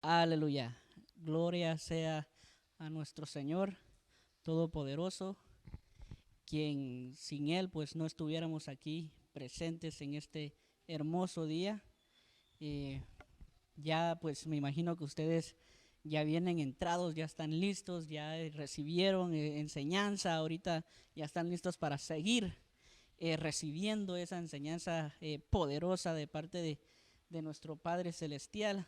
Aleluya. Gloria sea a nuestro Señor Todopoderoso, quien sin Él pues no estuviéramos aquí presentes en este hermoso día. Eh, ya pues me imagino que ustedes ya vienen entrados, ya están listos, ya recibieron enseñanza, ahorita ya están listos para seguir recibiendo esa enseñanza poderosa de parte de nuestro Padre Celestial.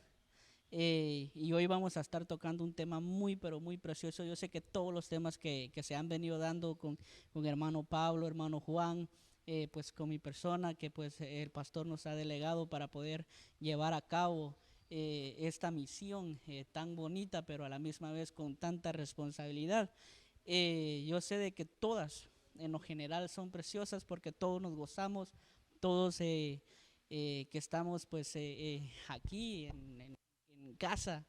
Y hoy vamos a estar tocando un tema muy, pero muy precioso. Yo sé que todos los temas que se han venido dando con hermano Pablo, hermano Juan, pues con mi persona, que pues el pastor nos ha delegado para poder llevar a cabo esta misión tan bonita, pero a la misma vez con tanta responsabilidad. Yo sé de que todas, en lo general, son preciosas porque todos nos gozamos, todos que estamos pues aquí en casa,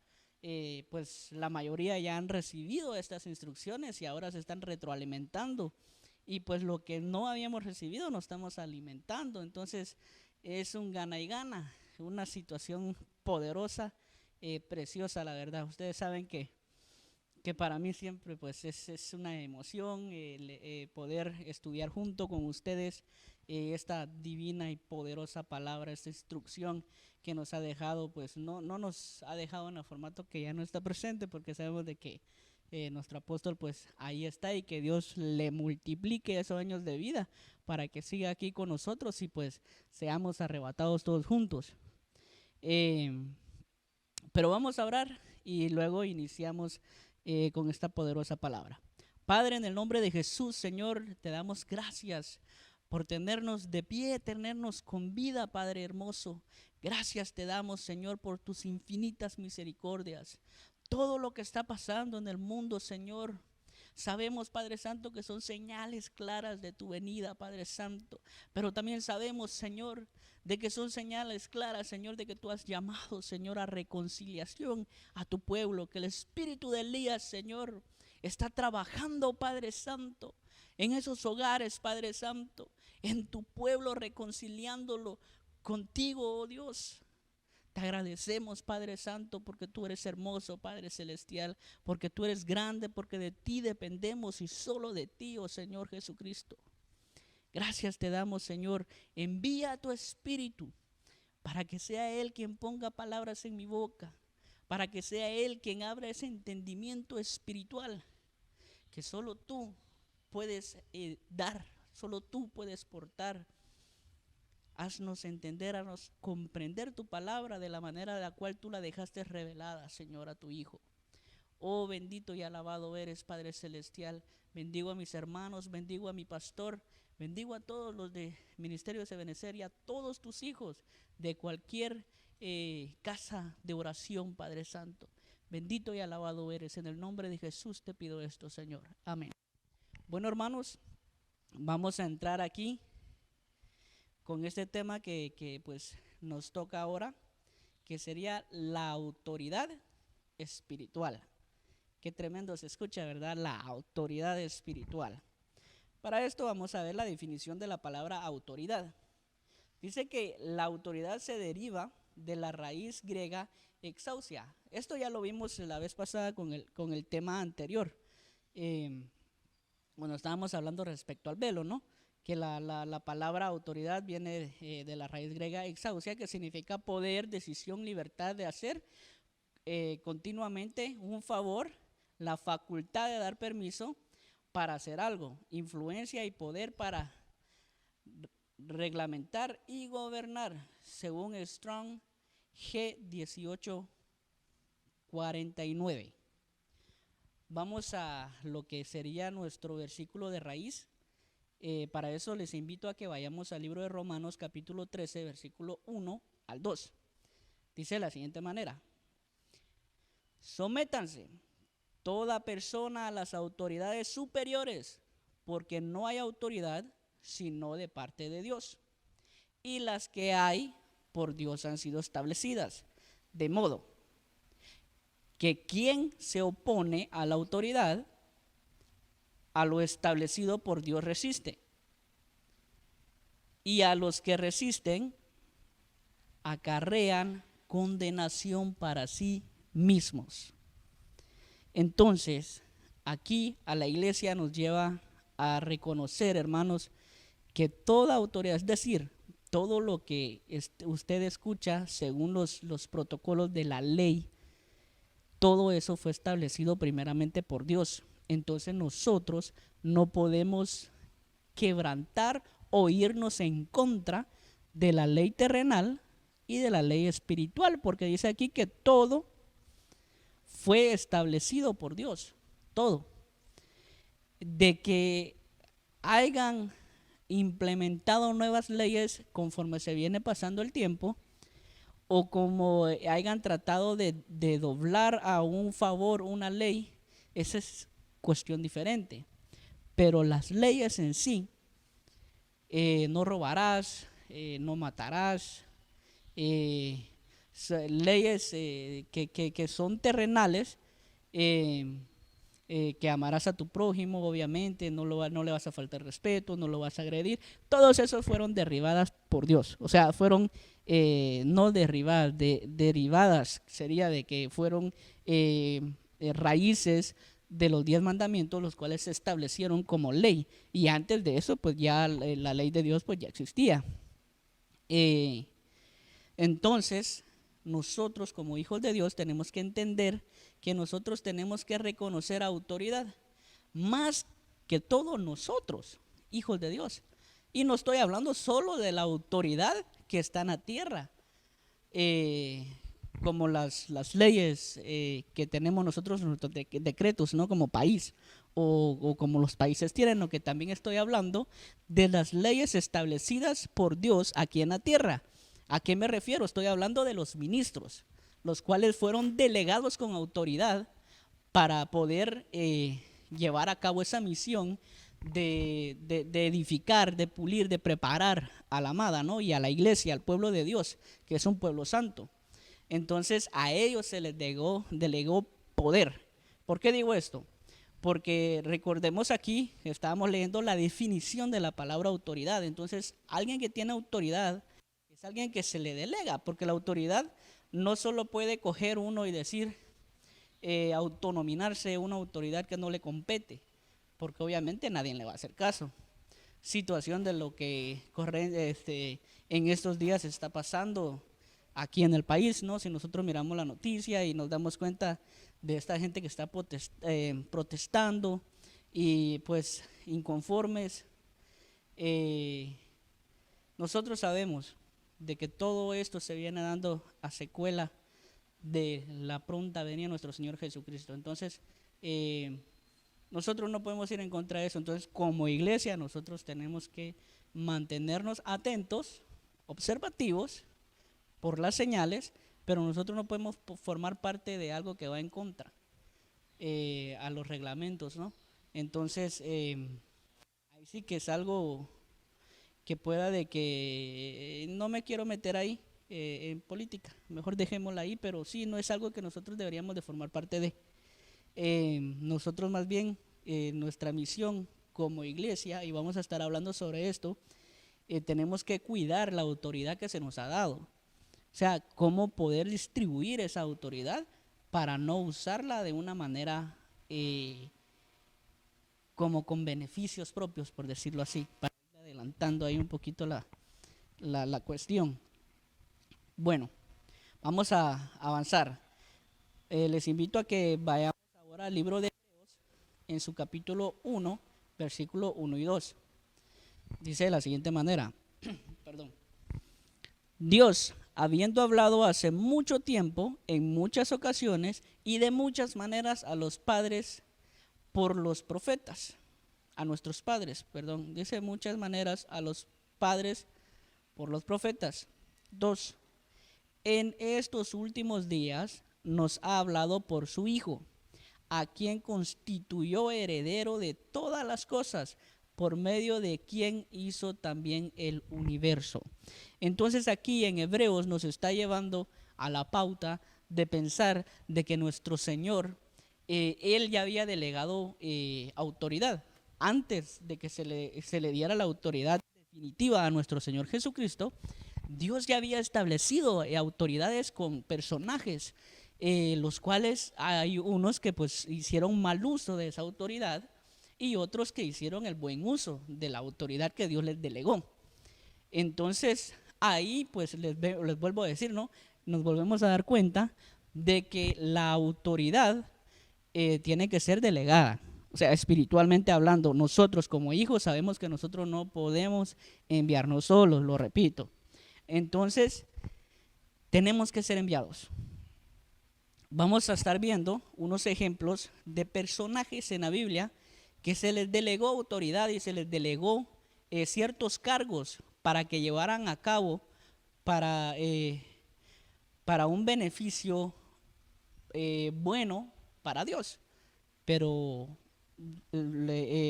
pues la mayoría ya han recibido estas instrucciones y ahora se están retroalimentando. Y pues lo que no habíamos recibido nos estamos alimentando. Entonces es un gana y gana, una situación poderosa, preciosa, la verdad. Ustedes saben que para mí siempre pues es una emoción poder estudiar junto con ustedes esta divina y poderosa palabra, esta instrucción que nos ha dejado, pues no nos ha dejado en el formato que ya no está presente, porque sabemos de que nuestro apóstol pues ahí está, y que Dios le multiplique esos años de vida para que siga aquí con nosotros y pues seamos arrebatados todos juntos. Eh, pero vamos a orar y luego iniciamos con esta poderosa palabra. Padre, en el nombre de Jesús, Señor, te damos gracias por tenernos de pie, tenernos con vida, Padre hermoso. Gracias te damos, Señor, por tus infinitas misericordias. Todo lo que está pasando en el mundo, Señor, sabemos, Padre Santo, que son señales claras de tu venida, Padre Santo. Pero también sabemos, Señor, de que son señales claras, Señor, de que tú has llamado, Señor, a reconciliación a tu pueblo. Que el espíritu de Elías, Señor, está trabajando, Padre Santo, en esos hogares, Padre Santo, en tu pueblo, reconciliándolo contigo, oh Dios. Te agradecemos, Padre Santo, porque tú eres hermoso, Padre Celestial, porque tú eres grande, porque de ti dependemos y solo de ti, oh Señor Jesucristo. Gracias te damos, Señor. Envía a tu Espíritu para que sea Él quien ponga palabras en mi boca, para que sea Él quien abra ese entendimiento espiritual que solo tú puedes dar, solo tú puedes portar. Haznos entender, haznos comprender tu palabra de la manera de la cual tú la dejaste revelada, Señor, a tu Hijo. Oh, bendito y alabado eres, Padre Celestial. Bendigo a mis hermanos, bendigo a mi pastor, bendigo a todos los de Ministerio de Benecer y a todos tus hijos de cualquier casa de oración, Padre Santo. Bendito y alabado eres. En el nombre de Jesús te pido esto, Señor. Amén. Bueno, hermanos, vamos a entrar aquí con este tema que pues nos toca ahora, que sería la autoridad espiritual. Qué tremendo se escucha, ¿verdad? La autoridad espiritual. Para esto vamos a ver la definición de la palabra autoridad. Dice que la autoridad se deriva de la raíz griega exousia. Esto ya lo vimos la vez pasada con el tema anterior. Eh, bueno, estábamos hablando respecto al velo, ¿no? Que la palabra autoridad viene de la raíz griega exousia, que significa poder, decisión, libertad de hacer continuamente un favor, la facultad de dar permiso para hacer algo, influencia y poder para reglamentar y gobernar, según Strong G 1849. Vamos a lo que sería nuestro versículo de raíz. Para eso les invito a que vayamos al libro de Romanos capítulo 13, versículo 1 al 2. Dice de la siguiente manera: sométanse toda persona a las autoridades superiores, porque no hay autoridad sino de parte de Dios, y las que hay por Dios han sido establecidas, de modo que quien se opone a la autoridad, a lo establecido por Dios resiste, y a los que resisten acarrean condenación para sí mismos. Entonces, aquí a la iglesia nos lleva a reconocer, hermanos, que toda autoridad, es decir, todo lo que usted escucha según los protocolos de la ley, todo eso fue establecido primeramente por Dios. Entonces nosotros no podemos quebrantar o irnos en contra de la ley terrenal y de la ley espiritual, porque dice aquí que todo fue establecido por Dios, todo. De que hayan implementado nuevas leyes conforme se viene pasando el tiempo, o como hayan tratado de doblar a un favor una ley, esa es cuestión diferente. Pero las leyes en sí, no robarás, no matarás, leyes que son terrenales, que amarás a tu prójimo, obviamente, no le vas a faltar respeto, no lo vas a agredir. Todos esos fueron derribadas por Dios. O sea, fueron no derribadas, derivadas, sería de que fueron raíces de los 10 mandamientos, los cuales se establecieron como ley. Y antes de eso, pues ya la ley de Dios pues ya existía. Entonces, nosotros como hijos de Dios tenemos que entender que nosotros tenemos que reconocer autoridad, más que todos nosotros, hijos de Dios. Y no estoy hablando solo de la autoridad que está en la tierra, como las leyes que tenemos nosotros, nuestros decretos, ¿no? Como país, o como los países tienen, lo que también estoy hablando de las leyes establecidas por Dios aquí en la tierra. ¿A qué me refiero? Estoy hablando de los ministros, los cuales fueron delegados con autoridad para poder llevar a cabo esa misión de edificar, de pulir, de preparar a la amada, ¿no? Y a la iglesia, al pueblo de Dios, que es un pueblo santo. Entonces a ellos se les delegó poder. ¿Por qué digo esto? Porque recordemos aquí, estábamos leyendo la definición de la palabra autoridad. Entonces, alguien que tiene autoridad es alguien que se le delega, porque la autoridad no solo puede coger uno y decir, autonominarse una autoridad que no le compete, porque obviamente nadie le va a hacer caso. Situación de lo que en estos días está pasando aquí en el país, ¿no? Si nosotros miramos la noticia y nos damos cuenta de esta gente que está protestando y pues inconformes, nosotros sabemos de que todo esto se viene dando a secuela de la pronta venida de nuestro Señor Jesucristo. Entonces, nosotros no podemos ir en contra de eso. Entonces, como iglesia, nosotros tenemos que mantenernos atentos, observativos por las señales, pero nosotros no podemos formar parte de algo que va en contra a los reglamentos, ¿no? Entonces, ahí sí que es algo que pueda de que no me quiero meter ahí en política, mejor dejémosla ahí, pero sí, no es algo que nosotros deberíamos de formar parte de. Nosotros más bien, nuestra misión como iglesia, y vamos a estar hablando sobre esto, tenemos que cuidar la autoridad que se nos ha dado. O sea, cómo poder distribuir esa autoridad para no usarla de una manera como con beneficios propios, por decirlo así, para ir adelantando ahí un poquito la cuestión. Bueno, vamos a avanzar. Les invito a que vayamos ahora al libro de Hebreos en su capítulo 1, versículo 1 y 2. Dice de la siguiente manera, perdón. Dios, habiendo hablado hace mucho tiempo, en muchas ocasiones y de muchas maneras a los padres por los profetas, a nuestros padres, perdón, dice muchas maneras a los padres por los profetas. 2. En estos últimos días nos ha hablado por su Hijo, a quien constituyó heredero de todas las cosas, por medio de quien hizo también el universo. Entonces aquí en Hebreos nos está llevando a la pauta de pensar de que nuestro Señor, Él ya había delegado autoridad. Antes de que se le diera la autoridad definitiva a nuestro Señor Jesucristo, Dios ya había establecido autoridades con personajes los cuales hay unos que pues hicieron mal uso de esa autoridad y otros que hicieron el buen uso de la autoridad que Dios les delegó. Entonces ahí pues les vuelvo a decir, ¿no? Nos volvemos a dar cuenta de que la autoridad tiene que ser delegada. O sea, espiritualmente hablando, nosotros como hijos sabemos que nosotros no podemos enviarnos solos, lo repito. Entonces, tenemos que ser enviados. Vamos a estar viendo unos ejemplos de personajes en la Biblia que se les delegó autoridad y se les delegó ciertos cargos para que llevaran a cabo para un beneficio bueno para Dios. Pero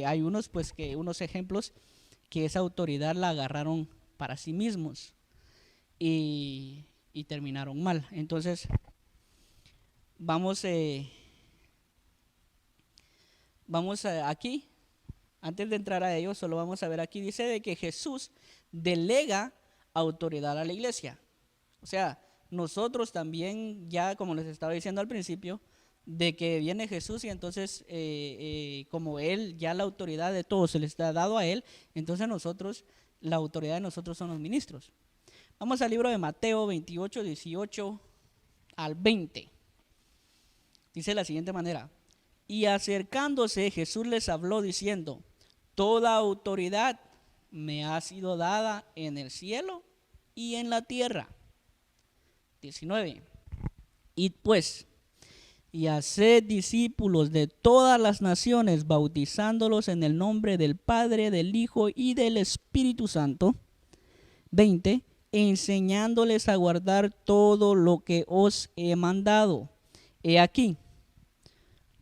hay unos ejemplos que esa autoridad la agarraron para sí mismos y terminaron mal. Entonces, vamos aquí, antes de entrar a ello, solo vamos a ver aquí, dice de que Jesús delega autoridad a la iglesia. O sea, nosotros también, ya como les estaba diciendo al principio, de que viene Jesús y entonces como Él, ya la autoridad de todo se les está dado a Él, entonces nosotros, la autoridad de nosotros son los ministros. Vamos al libro de Mateo 28, 18 al 20. Dice de la siguiente manera: y acercándose Jesús les habló diciendo: toda autoridad me ha sido dada en el cielo y en la tierra. 19. Id pues y haced discípulos de todas las naciones, bautizándolos en el nombre del Padre, del Hijo y del Espíritu Santo. 20. Enseñándoles a guardar todo lo que os he mandado. He aquí,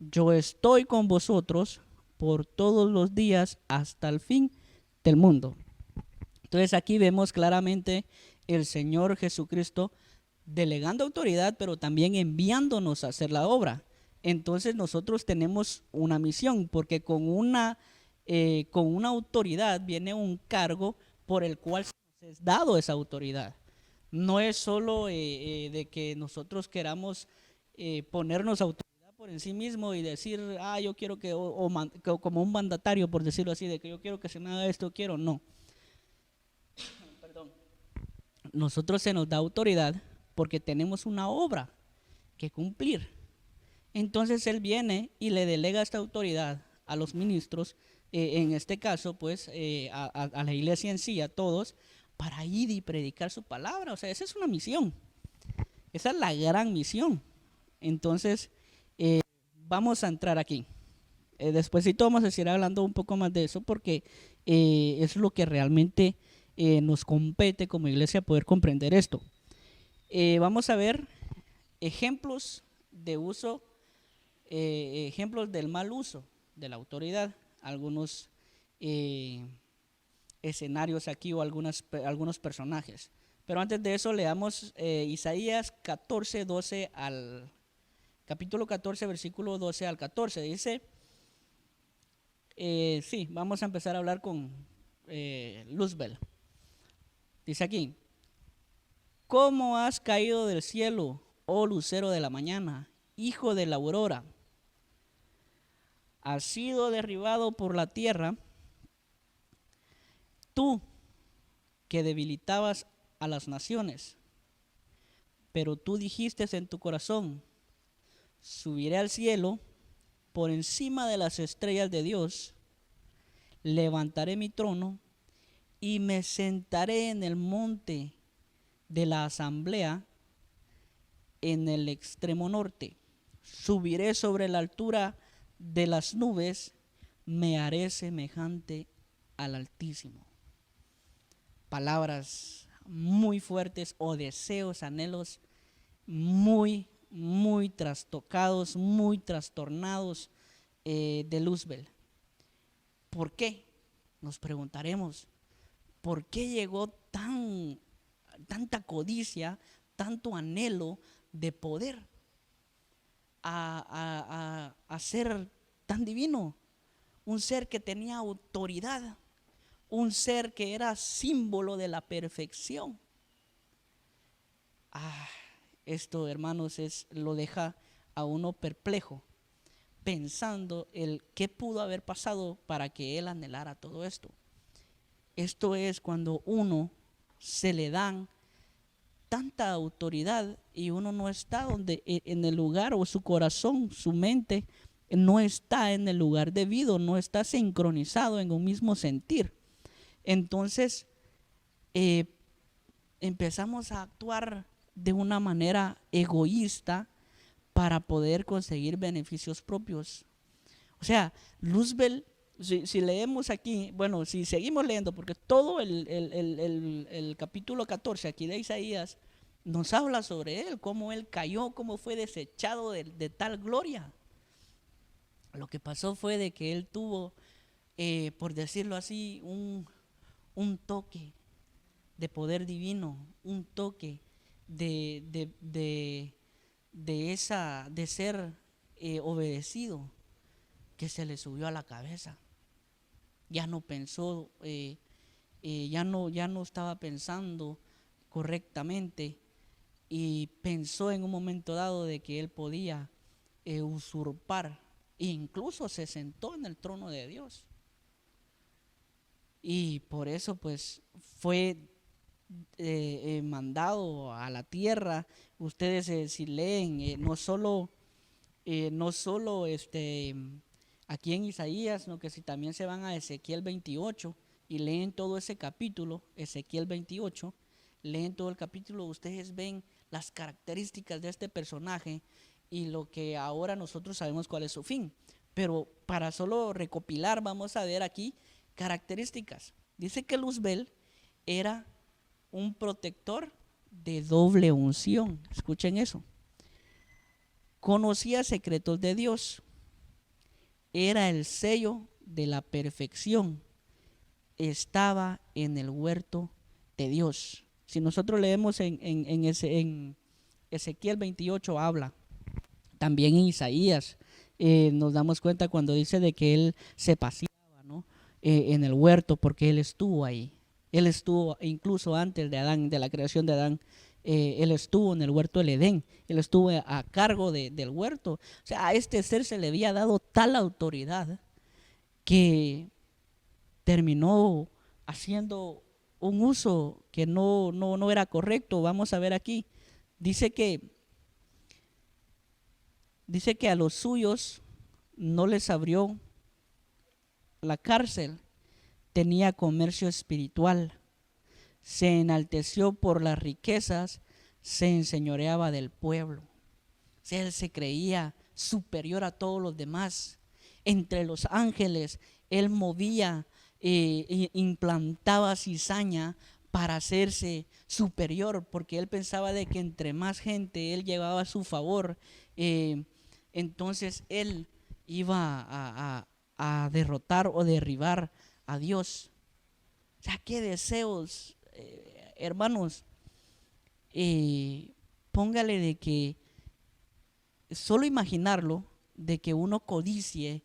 yo estoy con vosotros por todos los días hasta el fin del mundo. Entonces aquí vemos claramente el Señor Jesucristo delegando autoridad, pero también enviándonos a hacer la obra. Entonces nosotros tenemos una misión, porque con una autoridad viene un cargo por el cual se nos es dado esa autoridad. No es solo de que nosotros queramos ponernos autoridad por en sí mismo y decir, yo quiero que, como un mandatario, por decirlo así, de que yo quiero que se me haga esto, quiero, no. Perdón. Nosotros se nos da autoridad porque tenemos una obra que cumplir. Entonces Él viene y le delega esta autoridad a los ministros, en este caso pues a la iglesia en sí, a todos, para ir y predicar su palabra. O sea, esa es una misión, esa es la gran misión. Entonces vamos a entrar aquí. Despuésito vamos a seguir hablando un poco más de eso, porque es lo que realmente nos compete como iglesia poder comprender esto. Vamos a ver ejemplos de uso, ejemplos del mal uso de la autoridad, algunos escenarios aquí o algunos personajes. Pero antes de eso leamos Isaías 14, 12 al capítulo 14, versículo 12 al 14. Dice, sí, vamos a empezar a hablar con Luzbel. Dice aquí: ¿cómo has caído del cielo, oh lucero de la mañana, hijo de la aurora? Has sido derribado por la tierra, tú que debilitabas a las naciones. Pero tú dijiste en tu corazón: subiré al cielo, por encima de las estrellas de Dios, levantaré mi trono y me sentaré en el monte de la asamblea en el extremo norte. Subiré sobre la altura de las nubes, me haré semejante al Altísimo. Palabras muy fuertes o deseos, anhelos muy, muy trastocados, muy trastornados de Luzbel. ¿Por qué? Nos preguntaremos, ¿por qué llegó tanta codicia, tanto anhelo de poder a ser tan divino? Un ser que tenía autoridad, un ser que era símbolo de la perfección. esto, hermanos, lo deja a uno perplejo, pensando el qué pudo haber pasado para que él anhelara todo esto. Esto es cuando uno se le dan tanta autoridad y uno no está en el lugar, o su corazón, su mente no está en el lugar debido, no está sincronizado en un mismo sentir. Entonces empezamos a actuar de una manera egoísta para poder conseguir beneficios propios. O sea, Luzbel, si leemos aquí, bueno, si seguimos leyendo, porque todo el capítulo 14 aquí de Isaías nos habla sobre él, cómo él cayó, cómo fue desechado de tal gloria. Lo que pasó fue de que él tuvo, por decirlo así, un toque de poder divino, un toque de ser obedecido, que se le subió a la cabeza. Ya no pensó, ya no estaba pensando correctamente, y pensó en un momento dado de que él podía usurpar, e incluso se sentó en el trono de Dios. Y por eso pues fue mandado a la tierra. Ustedes si leen, no solo aquí en Isaías, sino que si también se van a Ezequiel 28 y leen todo ese capítulo, Ezequiel 28, leen todo el capítulo, ustedes ven las características de este personaje y lo que ahora nosotros sabemos cuál es su fin. Pero para solo recopilar, vamos a ver aquí características. Dice que Luzbel era un protector de doble unción. Escuchen eso. Conocía secretos de Dios. Era el sello de la perfección. Estaba en el huerto de Dios. Si nosotros leemos en Ezequiel 28 habla, también en Isaías nos damos cuenta cuando dice de que él se paseaba, ¿no? En el huerto, porque él estuvo ahí. Él estuvo incluso antes de Adán, de la creación de Adán. Él estuvo en el huerto del Edén, él estuvo a cargo del huerto. O sea, a este ser se le había dado tal autoridad que terminó haciendo un uso que no era correcto. Vamos a ver aquí, dice que a los suyos no les abrió la cárcel, tenía comercio espiritual, se enalteció por las riquezas, se enseñoreaba del pueblo. O sea, él se creía superior a todos los demás. Entre los ángeles, él movía, implantaba cizaña para hacerse superior, porque él pensaba de que entre más gente él llevaba a su favor, entonces él iba a derrotar o derribar a Dios. O sea, qué deseos, hermanos. Póngale de que solo imaginarlo, de que uno codicie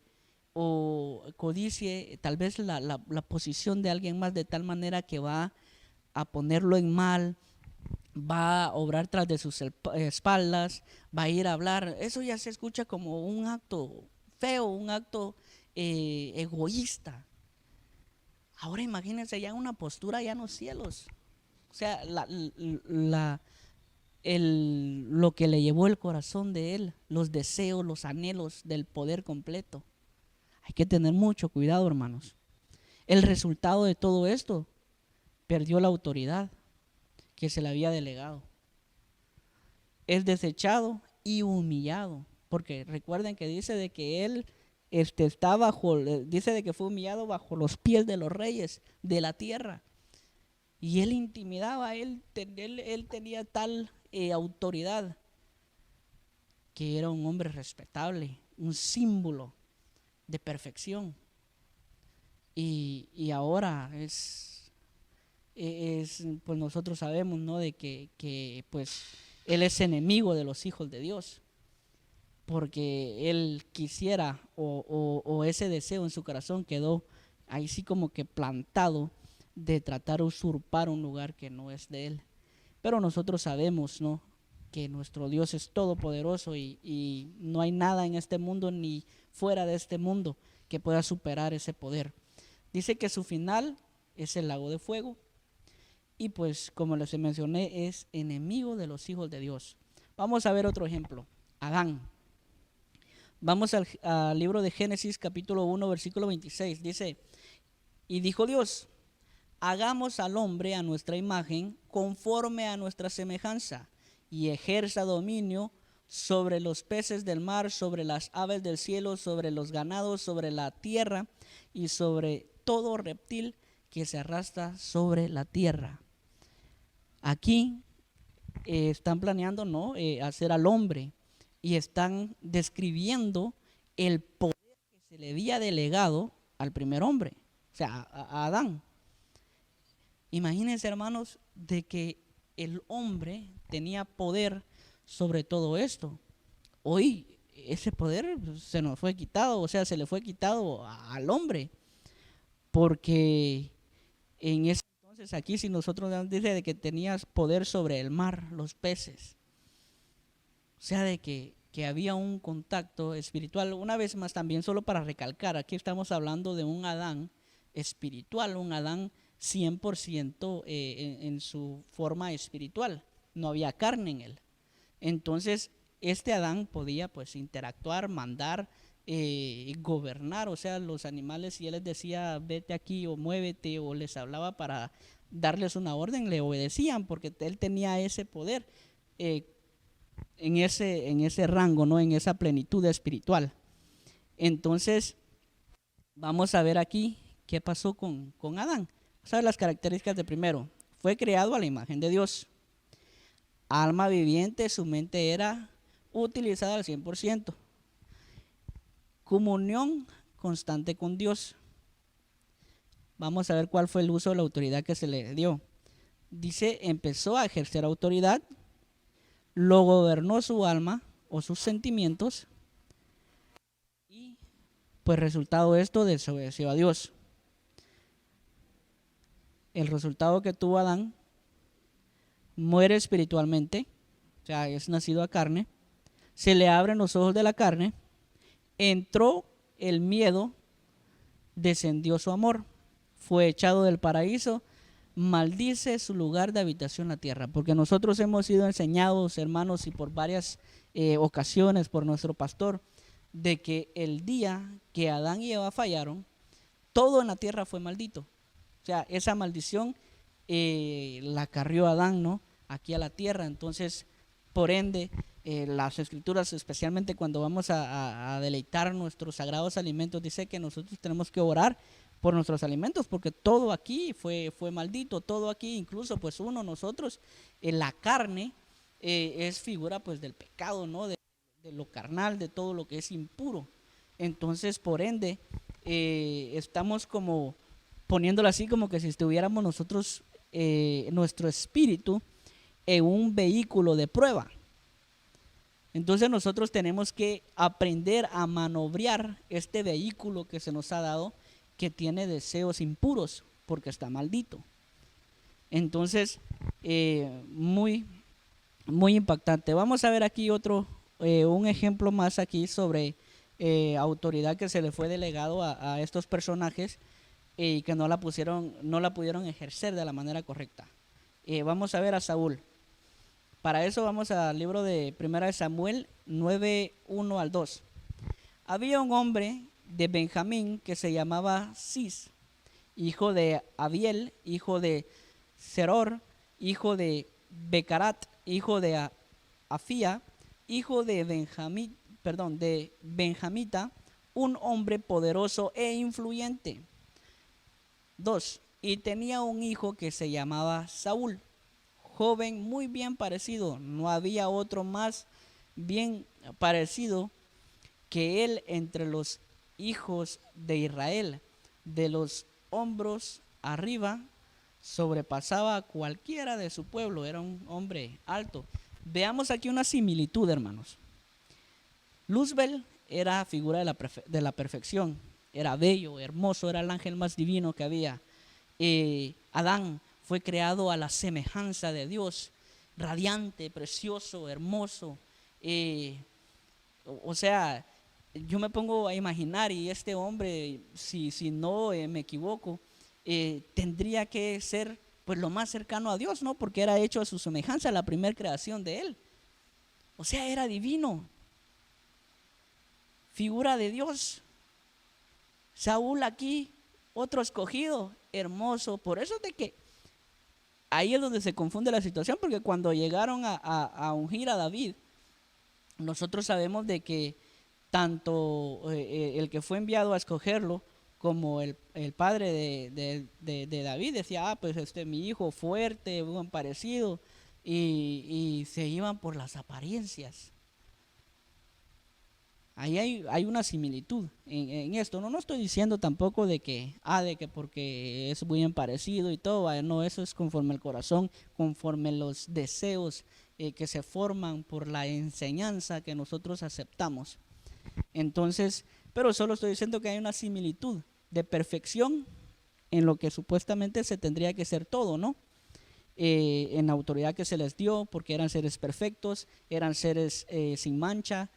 tal vez la posición de alguien más, de tal manera que va a ponerlo en mal, va a obrar tras de sus espaldas, va a ir a hablar. Eso ya se escucha como un acto feo, un acto egoísta. Ahora imagínense ya una postura ya en los cielos. O sea, lo que le llevó el corazón de él, los deseos, los anhelos del poder completo. Hay que tener mucho cuidado, hermanos. El resultado de todo esto, perdió la autoridad que se le había delegado. Es desechado y humillado, porque recuerden que dice de que él está dice de que fue humillado bajo los pies de los reyes de la tierra. Y él intimidaba, él tenía tal autoridad, que era un hombre respetable, un símbolo de perfección. Y ahora pues nosotros sabemos, ¿no?, de que pues él es enemigo de los hijos de Dios, porque él quisiera o ese deseo en su corazón quedó ahí sí como que plantado, de tratar de usurpar un lugar que no es de él. Pero nosotros sabemos, ¿no?, que nuestro Dios es todopoderoso y no hay nada en este mundo ni fuera de este mundo que pueda superar ese poder. Dice que su final es el lago de fuego y pues como les mencioné es enemigo de los hijos de Dios. Vamos a ver otro ejemplo, Adán. Vamos al libro de Génesis capítulo 1 versículo 26, dice, y dijo Dios, hagamos al hombre a nuestra imagen, conforme a nuestra semejanza, y ejerza dominio sobre los peces del mar, sobre las aves del cielo, sobre los ganados, sobre la tierra y sobre todo reptil que se arrastra sobre la tierra. Aquí están planeando, ¿no? Hacer al hombre y están describiendo el poder que se le había delegado al primer hombre, o sea, a Adán. Imagínense, hermanos, de que el hombre tenía poder sobre todo esto. Hoy ese poder se nos fue quitado, o sea, se le fue quitado al hombre, porque en ese entonces aquí si nosotros dice de que tenías poder sobre el mar, los peces, o sea, de que había un contacto espiritual. Una vez más también, solo para recalcar, aquí estamos hablando de un Adán espiritual, un Adán 100% en su forma espiritual, no había carne en él. Entonces, este Adán podía pues interactuar, mandar, gobernar, o sea, los animales, si él les decía vete aquí o muévete o les hablaba para darles una orden, le obedecían porque él tenía ese poder en ese rango, ¿no? En esa plenitud espiritual. Entonces, vamos a ver aquí qué pasó con Adán. Vamos a ver las características de primero. Fue creado a la imagen de Dios. Alma viviente, su mente era utilizada al 100%. Comunión constante con Dios. Vamos a ver cuál fue el uso de la autoridad que se le dio. Dice, empezó a ejercer autoridad, lo gobernó su alma o sus sentimientos y pues resultado de esto desobedeció a Dios. El resultado que tuvo Adán, muere espiritualmente, o sea, es nacido a carne, se le abren los ojos de la carne, entró el miedo, descendió su amor, fue echado del paraíso, maldice su lugar de habitación en la tierra, porque nosotros hemos sido enseñados, hermanos, y por varias ocasiones por nuestro pastor, de que el día que Adán y Eva fallaron, todo en la tierra fue maldito. O sea, esa maldición la carrió Adán, ¿no? Aquí a la tierra. Entonces, por ende, las escrituras, especialmente cuando vamos a deleitar nuestros sagrados alimentos, dice que nosotros tenemos que orar por nuestros alimentos, porque todo aquí fue maldito, todo aquí, incluso pues nosotros, la carne es figura pues del pecado, ¿no? De lo carnal, de todo lo que es impuro. Entonces, por ende, estamos como poniéndolo así, como que si estuviéramos nosotros, nuestro espíritu, en un vehículo de prueba. Entonces nosotros tenemos que aprender a manobrear este vehículo que se nos ha dado, que tiene deseos impuros, porque está maldito. Entonces, muy impactante. Vamos a ver aquí un ejemplo más aquí sobre autoridad que se le fue delegado a estos personajes y que no la pudieron ejercer de la manera correcta. Vamos a ver a Saúl. Para eso vamos al libro de 1 Samuel 9, 1 al 2. Había un hombre de Benjamín que se llamaba Cis, hijo de Abiel, hijo de Seror, hijo de Becarat, hijo de Afía, hijo de Benjamita, un hombre poderoso e influyente. 2. Y tenía un hijo que se llamaba Saúl, joven muy bien parecido, no había otro más bien parecido que él entre los hijos de Israel. De los hombros arriba sobrepasaba a cualquiera de su pueblo, era un hombre alto. Veamos aquí una similitud, hermanos. Luzbel era figura de la perfección, era bello, hermoso, era el ángel más divino que había. Adán fue creado a la semejanza de Dios radiante, precioso, hermoso. O sea, yo me pongo a imaginar, y este hombre, si no me equivoco, tendría que ser pues lo más cercano a Dios, ¿no? Porque era hecho a su semejanza, la primera creación de él. O sea, era divino, figura de Dios. Saúl aquí, otro escogido, hermoso. Por eso es de que ahí es donde se confunde la situación, porque cuando llegaron a ungir a David, nosotros sabemos de que tanto el que fue enviado a escogerlo como el padre de David decía, pues mi hijo fuerte, buen parecido, y se iban por las apariencias. Ahí hay una similitud en esto. No estoy diciendo tampoco de que porque es muy parecido y todo, no, eso es conforme el corazón, conforme los deseos que se forman por la enseñanza que nosotros aceptamos. Entonces, pero solo estoy diciendo que hay una similitud de perfección en lo que supuestamente se tendría que ser todo, ¿no? En la autoridad que se les dio, porque eran seres perfectos, eran seres sin mancha,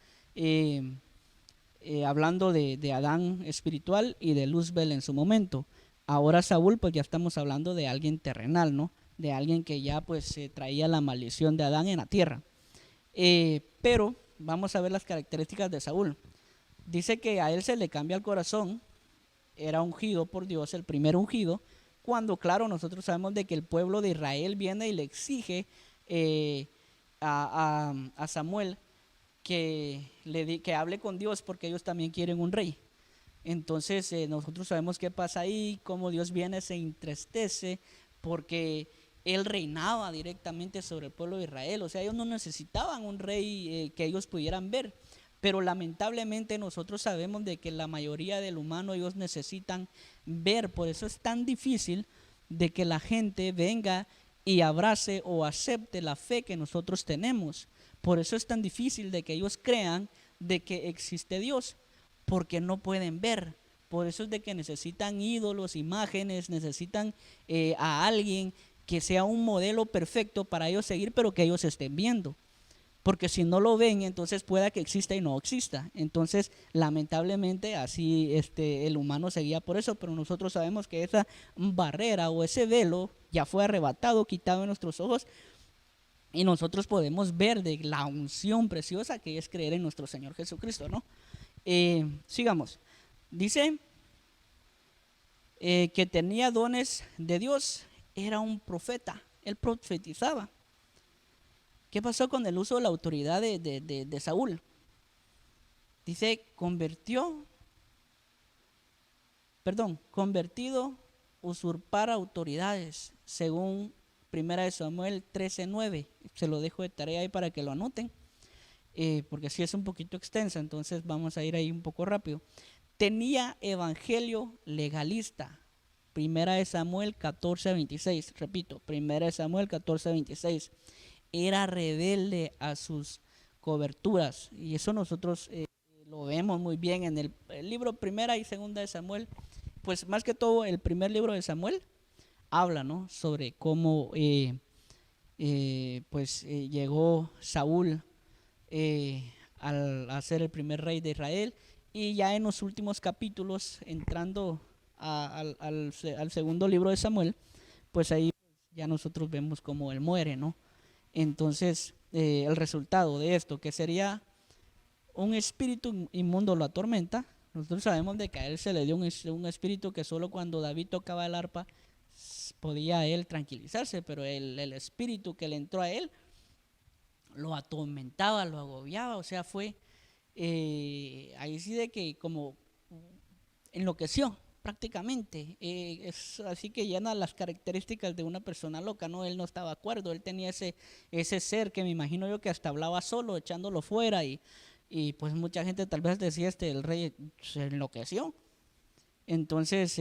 hablando de Adán espiritual y de Luzbel en su momento. Ahora Saúl, pues ya estamos hablando de alguien terrenal, ¿no? De alguien que ya pues traía la maldición de Adán en la tierra. Pero vamos a ver las características de Saúl. Dice que a él se le cambia el corazón, era ungido por Dios, el primer ungido, cuando claro, nosotros sabemos de que el pueblo de Israel viene y le exige a Samuel que hable con Dios porque ellos también quieren un rey. Entonces nosotros sabemos qué pasa ahí, cómo Dios viene, se entristece porque él reinaba directamente sobre el pueblo de Israel. O sea, ellos no necesitaban un rey que ellos pudieran ver, pero lamentablemente nosotros sabemos de que la mayoría del humano ellos necesitan ver. Por eso es tan difícil de que la gente venga y abrace o acepte la fe que nosotros tenemos. Por eso es tan difícil de que ellos crean de que existe Dios, porque no pueden ver. Por eso es de que necesitan ídolos, imágenes, necesitan a alguien que sea un modelo perfecto para ellos seguir, pero que ellos estén viendo. Porque si no lo ven, entonces pueda que exista y no exista. Entonces, lamentablemente, así el humano seguía por eso, pero nosotros sabemos que esa barrera o ese velo ya fue arrebatado, quitado de nuestros ojos, y nosotros podemos ver de la unción preciosa que es creer en nuestro Señor Jesucristo, ¿no? Sigamos. Dice que tenía dones de Dios, era un profeta, él profetizaba. ¿Qué pasó con el uso de la autoridad de Saúl? Dice, convertido, usurpar autoridades, según 1 Samuel 13:9. Se lo dejo de tarea ahí para que lo anoten, porque sí es un poquito extensa, entonces vamos a ir ahí un poco rápido. Tenía evangelio legalista. 1 Samuel 14:26, repito, 1 Samuel 14:26. Era rebelde a sus coberturas, y eso nosotros lo vemos muy bien en el libro 1 y 2 de Samuel. Pues más que todo el primer libro de Samuel habla, ¿no?, sobre cómo llegó Saúl a ser el primer rey de Israel, y ya en los últimos capítulos, entrando al segundo libro de Samuel, pues ahí ya nosotros vemos cómo él muere, ¿no? Entonces el resultado de esto, que sería un espíritu inmundo lo atormenta. Nosotros sabemos de que a él se le dio un espíritu que solo cuando David tocaba el arpa podía él tranquilizarse, pero el espíritu que le entró a él lo atormentaba, lo agobiaba. O sea, fue ahí sí de que como enloqueció prácticamente. Es así que llena las características de una persona loca, ¿no? Él no estaba de acuerdo, él tenía ese ser que me imagino yo que hasta hablaba solo, echándolo fuera, y pues mucha gente tal vez decía, el rey se enloqueció. Entonces,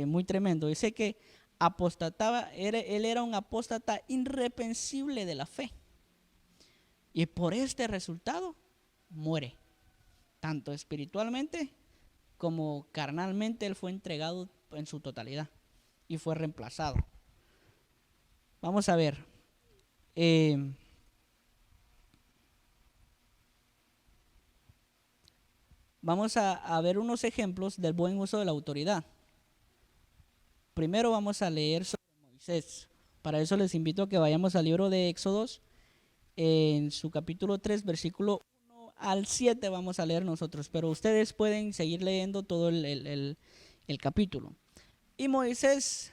muy tremendo. Dice que apostataba, él era un apóstata irreprensible de la fe, y por este resultado muere, tanto espiritualmente como carnalmente. Él fue entregado en su totalidad y fue reemplazado. Vamos a ver, vamos a ver unos ejemplos del buen uso de la autoridad. Primero vamos a leer sobre Moisés. Para eso les invito a que vayamos al libro de Éxodos, en su capítulo 3, versículo 1 al 7 vamos a leer nosotros, pero ustedes pueden seguir leyendo todo el capítulo. Y Moisés,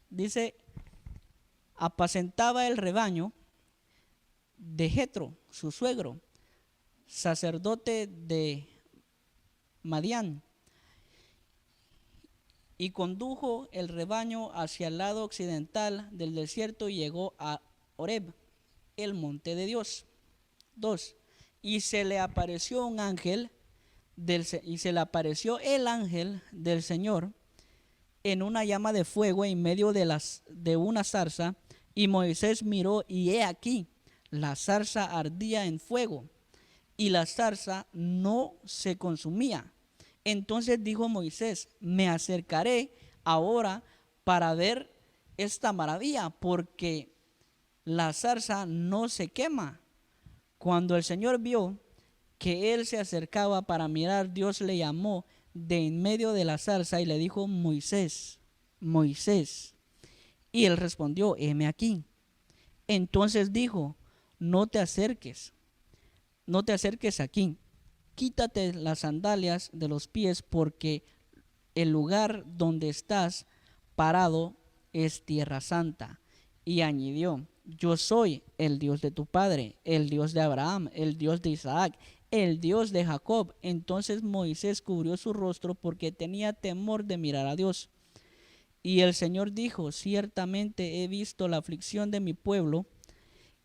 dice, apacentaba el rebaño de Jetro, su suegro, sacerdote de Madián, y condujo el rebaño hacia el lado occidental del desierto y llegó a Horeb, el monte de Dios. 2. Y se le apareció un ángel el ángel del Señor en una llama de fuego en medio de una zarza, y Moisés miró y he aquí, la zarza ardía en fuego y la zarza no se consumía. Entonces dijo Moisés, me acercaré ahora para ver esta maravilla, porque la zarza no se quema. Cuando el Señor vio que él se acercaba para mirar, Dios le llamó de en medio de la zarza y le dijo, Moisés, Moisés. Y él respondió, heme aquí. Entonces dijo, no te acerques aquí, quítate las sandalias de los pies, porque el lugar donde estás parado es tierra santa. Y añadió, yo soy el Dios de tu padre, el Dios de Abraham, el Dios de Isaac, el Dios de Jacob. Entonces Moisés cubrió su rostro porque tenía temor de mirar a Dios. Y el Señor dijo, ciertamente he visto la aflicción de mi pueblo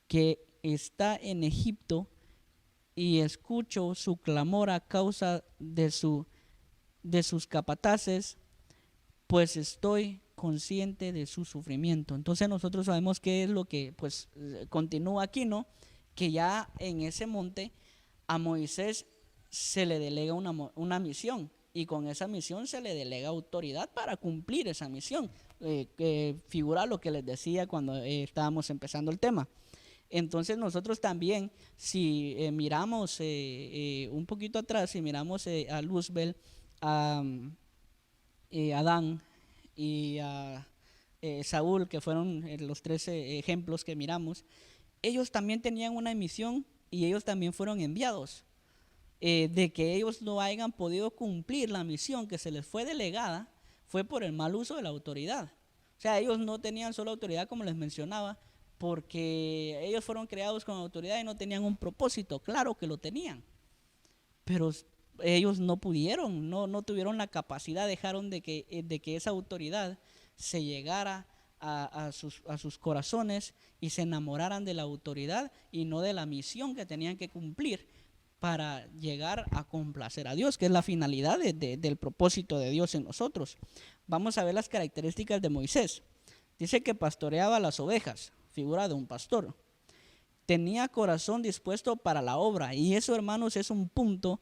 que está en Egipto, y escucho su clamor a causa de sus capataces, pues estoy consciente de su sufrimiento. Entonces nosotros sabemos qué es lo que pues continúa aquí, ¿no? Que ya en ese monte a Moisés se le delega una misión, y con esa misión se le delega autoridad para cumplir esa misión. Figura lo que les decía cuando estábamos empezando el tema. Entonces nosotros también, si miramos un poquito atrás, si miramos a Luzbel, a Adán y a Saúl, que fueron los 13 ejemplos que miramos, ellos también tenían una misión y ellos también fueron enviados. De que ellos no hayan podido cumplir la misión que se les fue delegada fue por el mal uso de la autoridad. O sea, ellos no tenían solo autoridad, como les mencionaba, porque ellos fueron creados con autoridad y no tenían un propósito. Claro que lo tenían, pero ellos no pudieron, no tuvieron la capacidad, dejaron de que esa autoridad se llegara a sus corazones y se enamoraran de la autoridad y no de la misión que tenían que cumplir para llegar a complacer a Dios, que es la finalidad del propósito de Dios en nosotros. Vamos a ver las características de Moisés. Dice que pastoreaba las ovejas, figura de un pastor. Tenía corazón dispuesto para la obra, y eso, hermanos, es un punto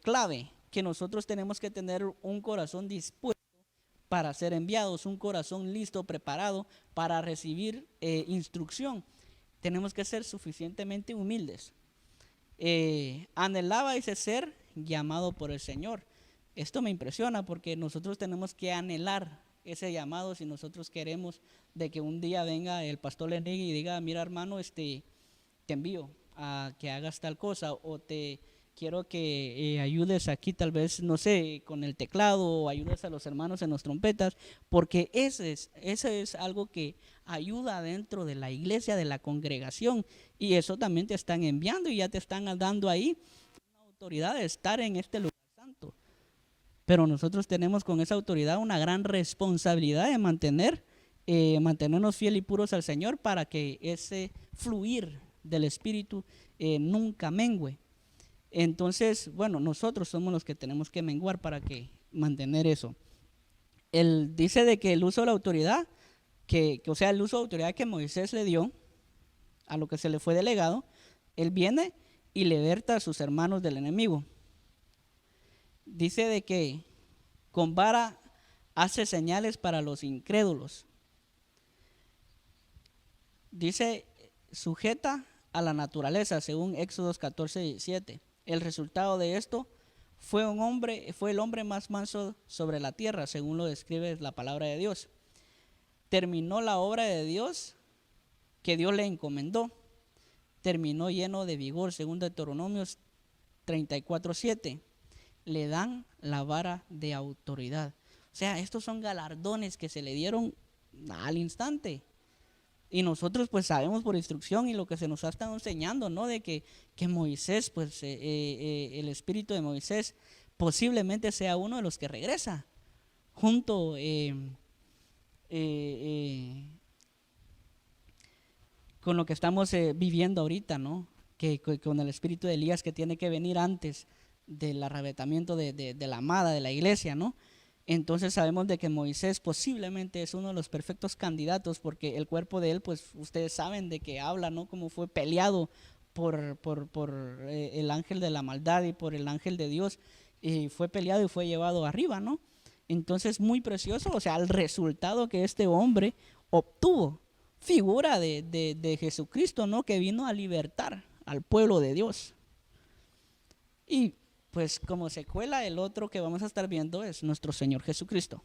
clave, que nosotros tenemos que tener un corazón dispuesto para ser enviados, un corazón listo, preparado para recibir instrucción. Tenemos que ser suficientemente humildes. Anhelaba ese ser llamado por el Señor. Esto me impresiona porque nosotros tenemos que anhelar ese llamado si nosotros queremos de que un día venga el pastor Lenny y diga, mira hermano, te envío a que hagas tal cosa, o te quiero que ayudes aquí tal vez, no sé, con el teclado, o ayudes a los hermanos en las trompetas, porque ese es algo que ayuda dentro de la iglesia, de la congregación, y eso también te están enviando y ya te están dando ahí una autoridad de estar en este lugar santo. Pero nosotros tenemos con esa autoridad una gran responsabilidad de mantenernos fieles y puros al Señor, para que ese fluir del Espíritu nunca mengue. Entonces, bueno, nosotros somos los que tenemos que menguar para que mantener eso. Él dice de que el uso de la autoridad, o sea, el uso de autoridad que Moisés le dio a lo que se le fue delegado, él viene y liberta a sus hermanos del enemigo. Dice de que con vara hace señales para los incrédulos. Dice sujeta a la naturaleza, según Éxodos 14:17. El resultado de esto fue el hombre más manso sobre la tierra, según lo describe la palabra de Dios. Terminó la obra de Dios que Dios le encomendó. Terminó lleno de vigor, según Deuteronomios 34:7. Le dan la vara de autoridad. O sea, estos son galardones que se le dieron al instante. Y nosotros pues sabemos por instrucción y lo que se nos ha estado enseñando, ¿no? De que Moisés, pues el espíritu de Moisés posiblemente sea uno de los que regresa junto con lo que estamos viviendo ahorita, ¿no? Que con el espíritu de Elías que tiene que venir antes del arrebatamiento de la amada de la iglesia, ¿no? Entonces sabemos de que Moisés posiblemente es uno de los perfectos candidatos, porque el cuerpo de él, pues ustedes saben de que habla, ¿no? Como fue peleado por el ángel de la maldad y por el ángel de Dios, y fue peleado y fue llevado arriba, ¿no? Entonces muy precioso, o sea, el resultado que este hombre obtuvo, figura de Jesucristo, ¿no? Que vino a libertar al pueblo de Dios. Y pues como secuela, el otro que vamos a estar viendo es nuestro Señor Jesucristo.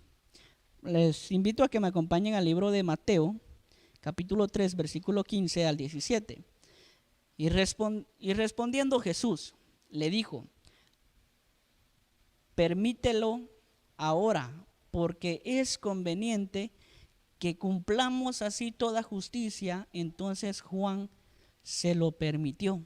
Les invito a que me acompañen al libro de Mateo, capítulo 3, versículo 15 al 17. Y respondiendo Jesús, le dijo: permítelo ahora, porque es conveniente que cumplamos así toda justicia. Entonces Juan se lo permitió.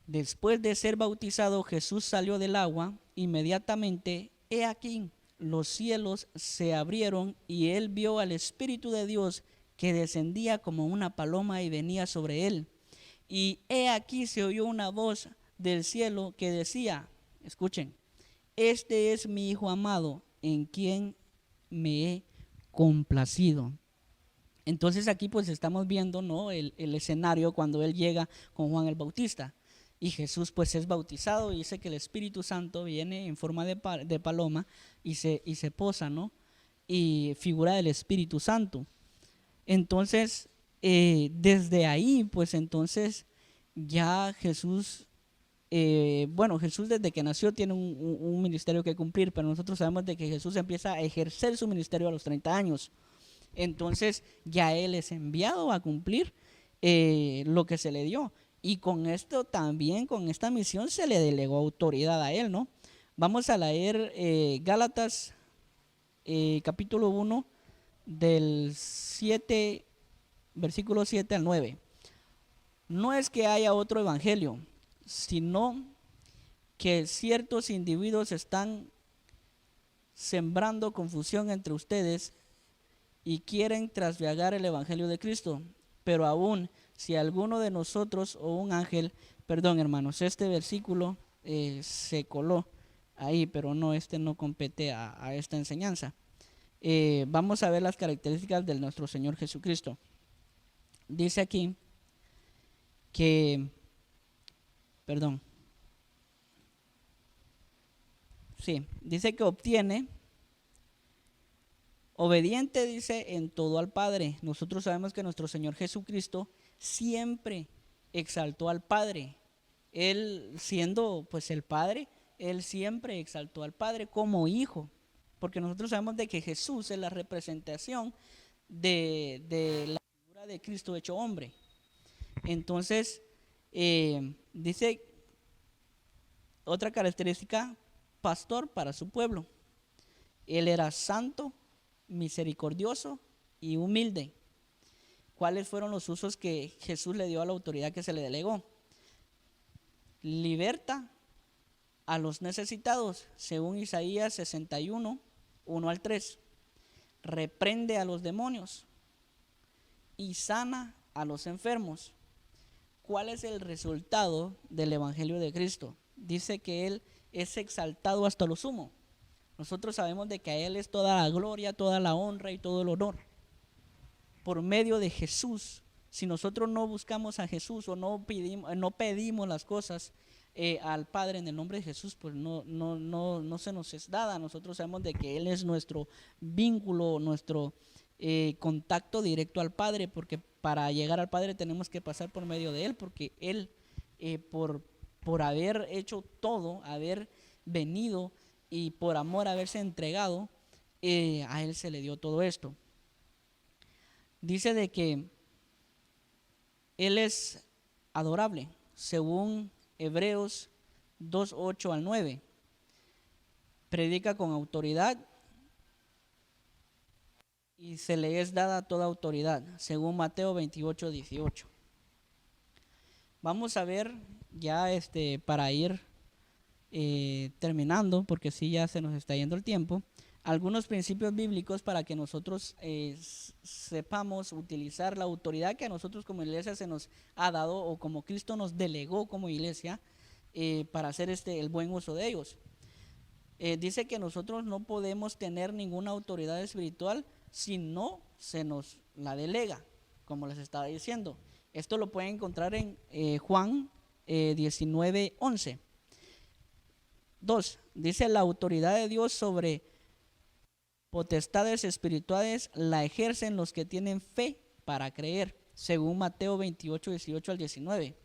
Después de ser bautizado, Jesús salió del agua. Inmediatamente, he aquí, los cielos se abrieron y él vio al Espíritu de Dios que descendía como una paloma y venía sobre él. Y he aquí se oyó una voz del cielo que decía, escuchen: este es mi Hijo amado, en quien me he complacido. Entonces aquí pues estamos viendo, ¿no? el escenario cuando él llega con Juan el Bautista. Y Jesús pues es bautizado y dice que el Espíritu Santo viene en forma de paloma y se posa, ¿no? Y figura del Espíritu Santo. Entonces, desde ahí, pues entonces ya Jesús, Jesús desde que nació tiene un ministerio que cumplir, pero nosotros sabemos de que Jesús empieza a ejercer su ministerio a los 30 años. Entonces ya Él es enviado a cumplir lo que se le dio. Y con esto también, con esta misión se le delegó autoridad a Él, ¿no? Vamos a leer Gálatas capítulo 1 del 7, versículo 7 al 9. No es que haya otro evangelio, sino que ciertos individuos están sembrando confusión entre ustedes y quieren trasviar el evangelio de Cristo. Pero aún si alguno de nosotros o un ángel, perdón hermanos, este versículo se coló ahí, pero no, no compete a esta enseñanza. Vamos a ver las características de nuestro Señor Jesucristo. Dice aquí que, dice que obtiene, obediente, dice, en todo al Padre. Nosotros sabemos que nuestro Señor Jesucristo siempre exaltó al Padre. Él, siendo pues el Padre, Él siempre exaltó al Padre como hijo, porque nosotros sabemos de que Jesús es la representación de la figura de Cristo hecho hombre. Entonces, dice otra característica: pastor para su pueblo. Él era santo, misericordioso y humilde. ¿Cuáles fueron los usos que Jesús le dio a la autoridad que se le delegó? Liberta a los necesitados, según Isaías 61, 1 al 3. Reprende a los demonios y sana a los enfermos. ¿Cuál es el resultado del evangelio de Cristo? Dice que Él es exaltado hasta lo sumo. Nosotros sabemos de que a Él es toda la gloria, toda la honra y todo el honor. Por medio de Jesús, si nosotros no buscamos a Jesús o no pedimos las cosas al Padre en el nombre de Jesús, pues no se nos es dada. Nosotros sabemos de que Él es nuestro vínculo, nuestro contacto directo al Padre, porque para llegar al Padre tenemos que pasar por medio de Él, porque Él, por haber hecho todo, haber venido y por amor haberse entregado, a Él se le dio todo esto. Dice de que Él es adorable, según Hebreos 2:8 al 9. Predica con autoridad y se le es dada toda autoridad, según Mateo 28:18. Vamos a ver ya para ir terminando, porque sí ya se nos está yendo el tiempo, algunos principios bíblicos para que nosotros sepamos utilizar la autoridad que a nosotros como iglesia se nos ha dado, o como Cristo nos delegó como iglesia, para hacer el buen uso de ellos. Dice que nosotros no podemos tener ninguna autoridad espiritual si no se nos la delega, como les estaba diciendo. Esto lo pueden encontrar en Juan 19:11. 2. Dice: la autoridad de Dios sobre potestades espirituales la ejercen los que tienen fe para creer, según Mateo 28:18 al 19.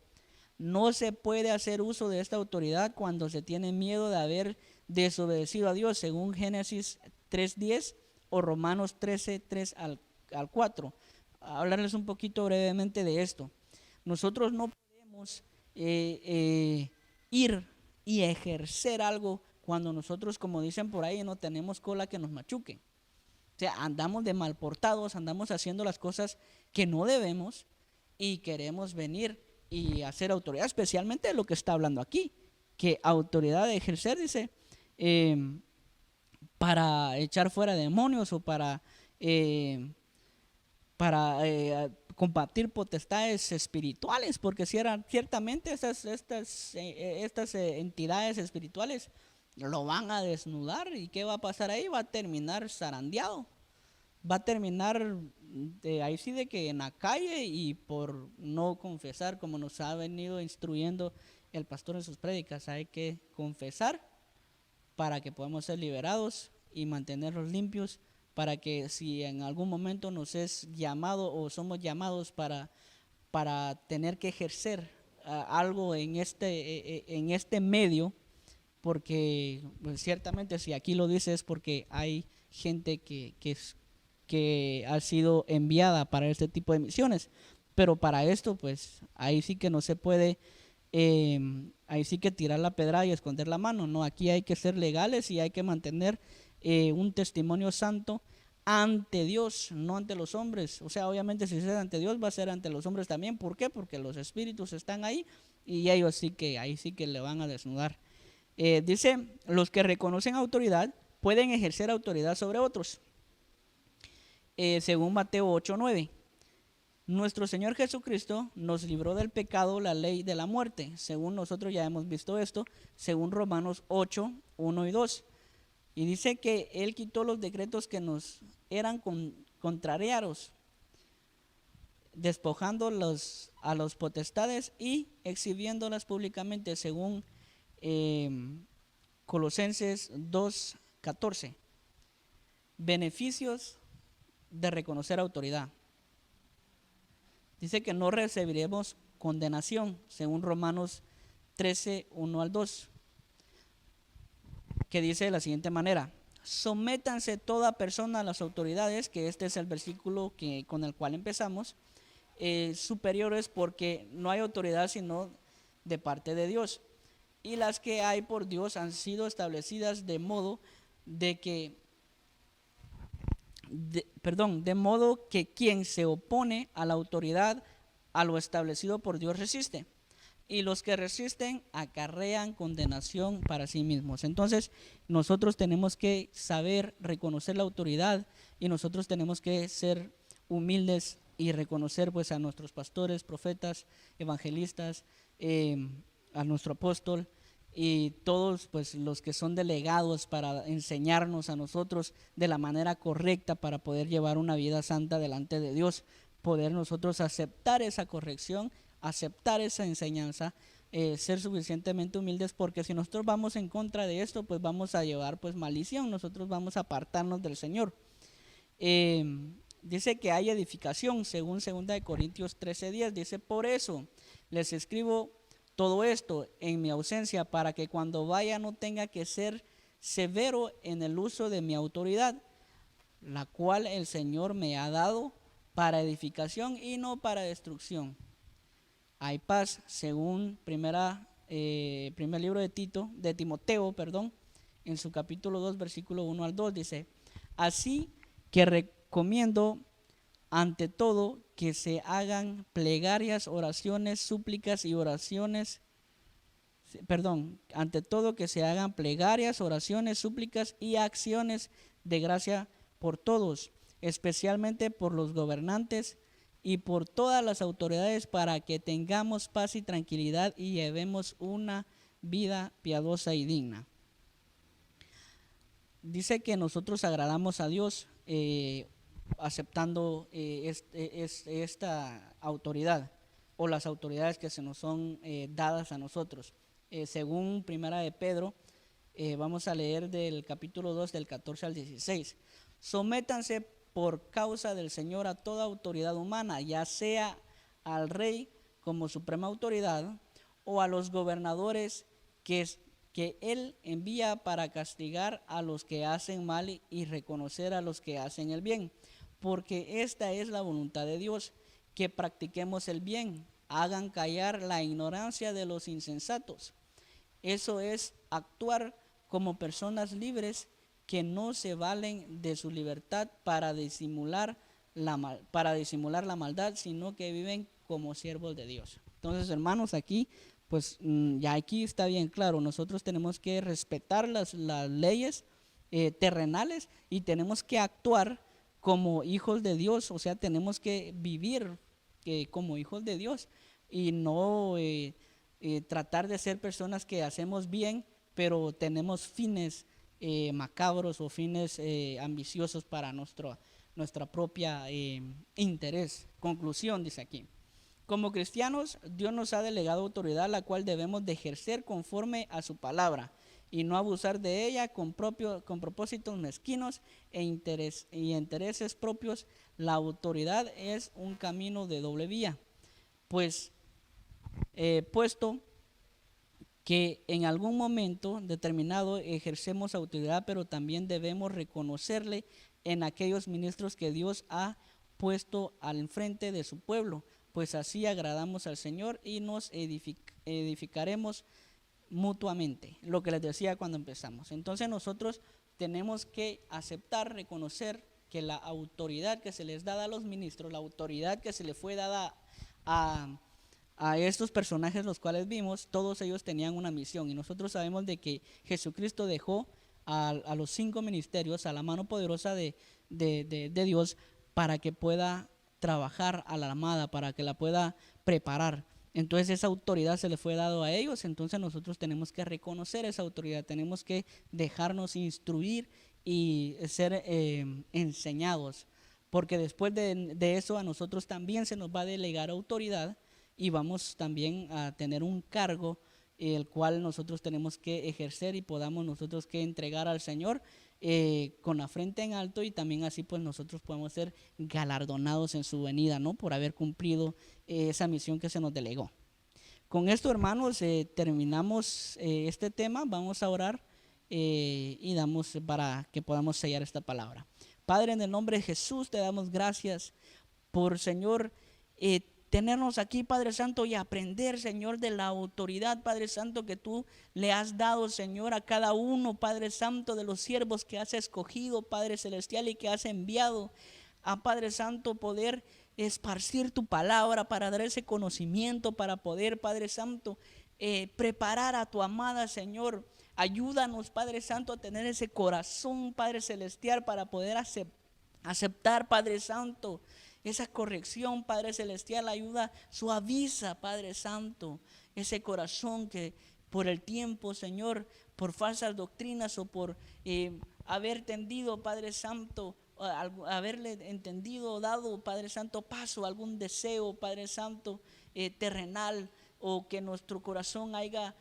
No se puede hacer uso de esta autoridad cuando se tiene miedo de haber desobedecido a Dios, según Génesis 3:10 o Romanos 13:3 al 4. Hablarles un poquito brevemente de esto. Nosotros no podemos ir y ejercer algo cuando nosotros, como dicen por ahí, no tenemos cola que nos machuque. O sea, andamos de mal portados, andamos haciendo las cosas que no debemos y queremos venir y hacer autoridad, especialmente de lo que está hablando aquí, que autoridad de ejercer, dice, para echar fuera demonios o para combatir potestades espirituales, porque si eran ciertamente estas entidades espirituales lo van a desnudar, y ¿qué va a pasar ahí? Va a terminar zarandeado, va a terminar ahí sí de que en la calle, y por no confesar, como nos ha venido instruyendo el pastor en sus prédicas, hay que confesar para que podamos ser liberados y mantenerlos limpios, para que si en algún momento nos es llamado o somos llamados para tener que ejercer algo en este medio, porque pues, ciertamente si aquí lo dice es porque hay gente que ha sido enviada para este tipo de misiones, pero para esto pues ahí sí que no se puede, ahí sí que tirar la pedra y esconder la mano, no, aquí hay que ser legales y hay que mantener un testimonio santo ante Dios, no ante los hombres. O sea, obviamente si es ante Dios va a ser ante los hombres también. ¿Por qué? Porque los espíritus están ahí y ellos sí que ahí sí que le van a desnudar. Dice: los que reconocen autoridad pueden ejercer autoridad sobre otros, según Mateo 8:9. Nuestro Señor Jesucristo nos libró del pecado, la ley de la muerte, según nosotros ya hemos visto esto, según Romanos 8:1 y 2. Y dice que Él quitó los decretos que nos eran contrarios, despojando a los potestades y exhibiéndolas públicamente, según Colosenses 2:14. Beneficios de reconocer autoridad. Dice que no recibiremos condenación, según Romanos 13:1 al 2. Que dice de la siguiente manera: sométanse toda persona a las autoridades, que este es el versículo con el cual empezamos, superiores, porque no hay autoridad sino de parte de Dios, y las que hay por Dios han sido establecidas de modo que quien se opone a la autoridad, a lo establecido por Dios, resiste, y los que resisten acarrean condenación para sí mismos. Entonces nosotros tenemos que saber reconocer la autoridad, y nosotros tenemos que ser humildes y reconocer pues a nuestros pastores, profetas, evangelistas, a nuestro apóstol y todos pues los que son delegados para enseñarnos a nosotros de la manera correcta para poder llevar una vida santa delante de Dios, poder nosotros aceptar esa corrección, aceptar esa enseñanza, ser suficientemente humildes, porque si nosotros vamos en contra de esto, pues vamos a llevar pues maldición, nosotros vamos a apartarnos del Señor. dice que hay edificación, según 2 Corintios 13:10, dice, por eso les escribo todo esto en mi ausencia, para que cuando vaya no tenga que ser severo en el uso de mi autoridad, la cual el Señor me ha dado para edificación y no para destrucción. Hay paz, según primer libro de Timoteo, en su capítulo 2, versículo 1 al 2, dice, así que recomiendo ante todo que se hagan plegarias, oraciones, súplicas y oraciones, ante todo que se hagan plegarias, oraciones, súplicas y acciones de gracia por todos, especialmente por los gobernantes y por todas las autoridades, para que tengamos paz y tranquilidad y llevemos una vida piadosa y digna. Dice que nosotros agradamos a Dios aceptando esta autoridad o las autoridades que se nos son dadas a nosotros. Según Primera de Pedro, vamos a leer del capítulo 2 del 14 al 16. Sométanse por causa del Señor a toda autoridad humana, ya sea al rey como suprema autoridad o a los gobernadores que Él envía para castigar a los que hacen mal y reconocer a los que hacen el bien. Porque esta es la voluntad de Dios, que practiquemos el bien, hagan callar la ignorancia de los insensatos. Eso es actuar como personas libres que no se valen de su libertad para disimular la maldad, sino que viven como siervos de Dios. Entonces, hermanos, aquí pues ya aquí está bien claro, nosotros tenemos que respetar las leyes terrenales y tenemos que actuar como hijos de Dios, o sea, tenemos que vivir como hijos de Dios y no tratar de ser personas que hacemos bien, pero tenemos fines macabros o fines ambiciosos para nuestra propia interés. Conclusión, dice aquí. Como cristianos, Dios nos ha delegado autoridad, la cual debemos de ejercer conforme a su palabra y no abusar de ella con propósitos mezquinos e intereses propios. La autoridad es un camino de doble vía, puesto que en algún momento determinado ejercemos autoridad, pero también debemos reconocerle en aquellos ministros que Dios ha puesto al frente de su pueblo, pues así agradamos al Señor y nos edificaremos mutuamente, lo que les decía cuando empezamos. Entonces nosotros tenemos que aceptar, reconocer que la autoridad que se les da a los ministros, la autoridad que se le fue dada a estos personajes los cuales vimos, todos ellos tenían una misión, y nosotros sabemos de que Jesucristo dejó a los 5 ministerios a la mano poderosa de Dios para que pueda trabajar a la armada, para que la pueda preparar. Entonces esa autoridad se le fue dado a ellos, entonces nosotros tenemos que reconocer esa autoridad, tenemos que dejarnos instruir y ser enseñados, porque después de eso a nosotros también se nos va a delegar autoridad y vamos también a tener un cargo el cual nosotros tenemos que ejercer y podamos nosotros que entregar al Señor con la frente en alto, y también así pues nosotros podemos ser galardonados en su venida, ¿no? Por haber cumplido esa misión que se nos delegó. Con esto, hermanos, terminamos este tema. Vamos a orar y damos para que podamos sellar esta palabra. Padre, en el nombre de Jesús te damos gracias por, Señor, tenernos aquí, Padre Santo, y aprender, Señor, de la autoridad, Padre Santo, que tú le has dado, Señor, a cada uno, Padre Santo, de los siervos que has escogido, Padre Celestial, y que has enviado a, Padre Santo, poder esparcir tu palabra, para dar ese conocimiento, para poder, Padre Santo, preparar a tu amada, Señor. Ayúdanos, Padre Santo, a tener ese corazón, Padre Celestial, para poder aceptar, Padre Santo, esa corrección, Padre Celestial. Ayuda, suaviza, Padre Santo, ese corazón que por el tiempo, Señor, por falsas doctrinas o por haber tendido, Padre Santo, haberle entendido, dado, Padre Santo, paso a algún deseo, Padre Santo, terrenal, o que nuestro corazón haya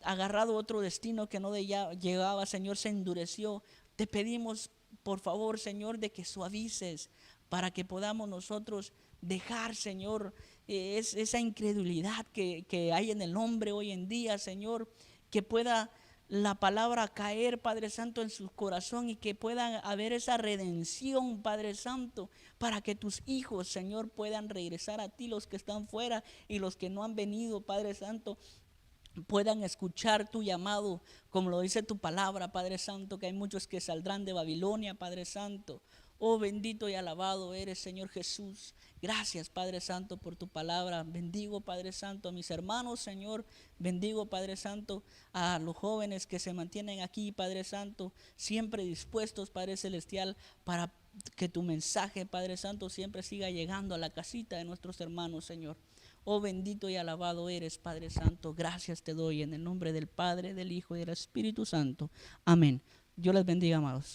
agarrado otro destino que no llegaba, Señor, se endureció. Te pedimos, por favor, Señor, de que suavices, para que podamos nosotros dejar, Señor, esa incredulidad que hay en el hombre hoy en día, Señor, que pueda la palabra caer, Padre Santo, en su corazón y que pueda haber esa redención, Padre Santo, para que tus hijos, Señor, puedan regresar a ti, los que están fuera y los que no han venido, Padre Santo, puedan escuchar tu llamado, como lo dice tu palabra, Padre Santo, que hay muchos que saldrán de Babilonia, Padre Santo. Oh, bendito y alabado eres, Señor Jesús. Gracias, Padre Santo, por tu palabra. Bendigo, Padre Santo, a mis hermanos, Señor. Bendigo, Padre Santo, a los jóvenes que se mantienen aquí, Padre Santo, siempre dispuestos, Padre Celestial, para que tu mensaje, Padre Santo, siempre siga llegando a la casita de nuestros hermanos, Señor. Oh, bendito y alabado eres, Padre Santo. Gracias te doy en el nombre del Padre, del Hijo y del Espíritu Santo. Amén. Dios les bendiga, amados.